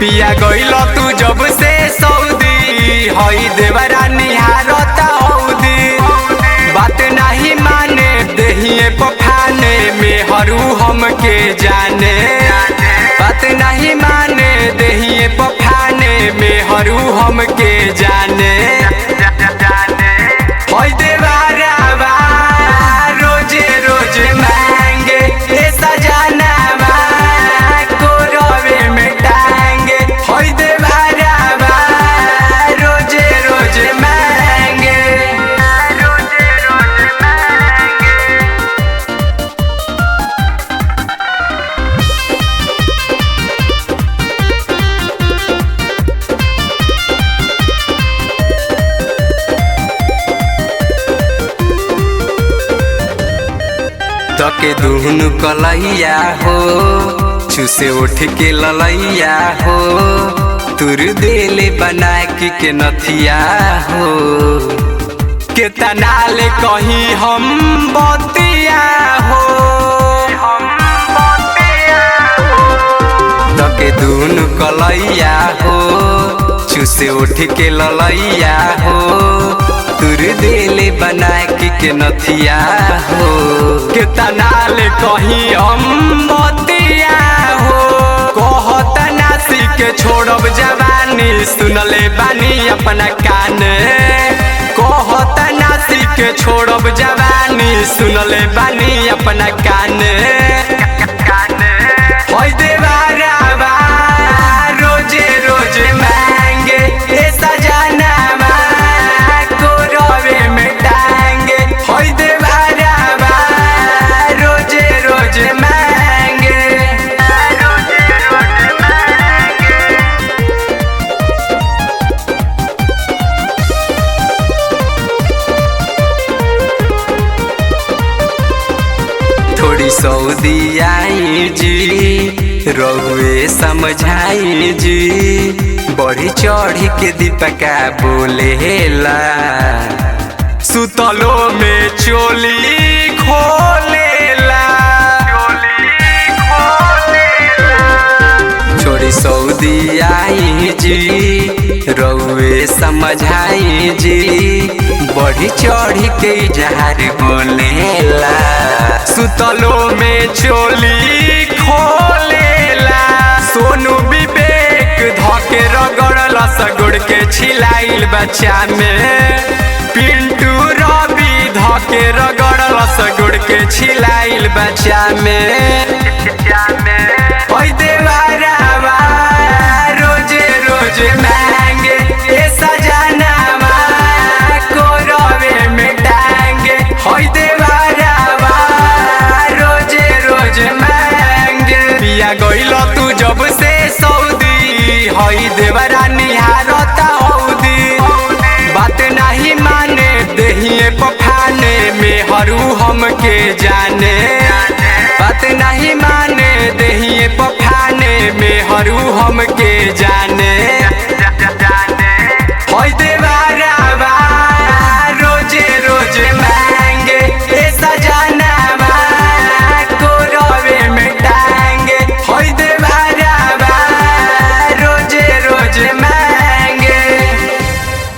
पिया गइल तू जब से सऊदी हई देवरा निहारता हौदी बात नहीं माने देहिए पफाने में हरू हमके जाने बात नहीं माने देहिए पफाने में हरू हमके जाने हई देवरा रोजे रोजे मांगे ए सजाना को रवे में टांगे हई देवरा रोजे रोजे मांगे रोजे रोजे मांगे। तके दुहनु कलैया हो चूसे उठ के ललैया हो तुर देले बना के नथिया हो के तनाले कहीं हम बतिया हो तके दुहनु कलैया हो चूसे उठ के ललैया हो तुर देले बना के नथिया हो के तनाले कहीं हम बतिया हो कहत नासी के छोड़ब जवानी सुनले बानी अपना कान कहत नासी के छोड़ब जवानी सुनले बानी अपना कान हई देवरा रोजे रोजे मांगे ए सजाना को रवे में टांगे हई देवरा रोजे रोजे मांगे रोजे रोजे मांगे। थोड़ी सऊदी आई जी रहुए समझाई जी बढ़ी चढ़ी के दीपका बोलेला सुतलो में चोली खोलेला छोड़ी सऊदी आई जी रहुए समझाई जी बढ़ी चढ़ी के जहर बोलेला सुतलो में चोली खोलेला सोनू विवेक धके रगड़ल सगुड़ के छिलाइल बच्चा में पिंटू रवि धके रगड़ल सगुड़ के छिलाइल बच्चा में हई देवरा रोजे रोजे मांगे ए सजाना को रवे में टांगे हई देवरा रोजे रोजे मांगे पिया गइल तू जब से सऊदी हई देवरा निहारता हौदी बात नहीं माने देहिए पफाने में हरू हमके जाने बात नहीं माने देहिए पफाने में हरू हमके जाने।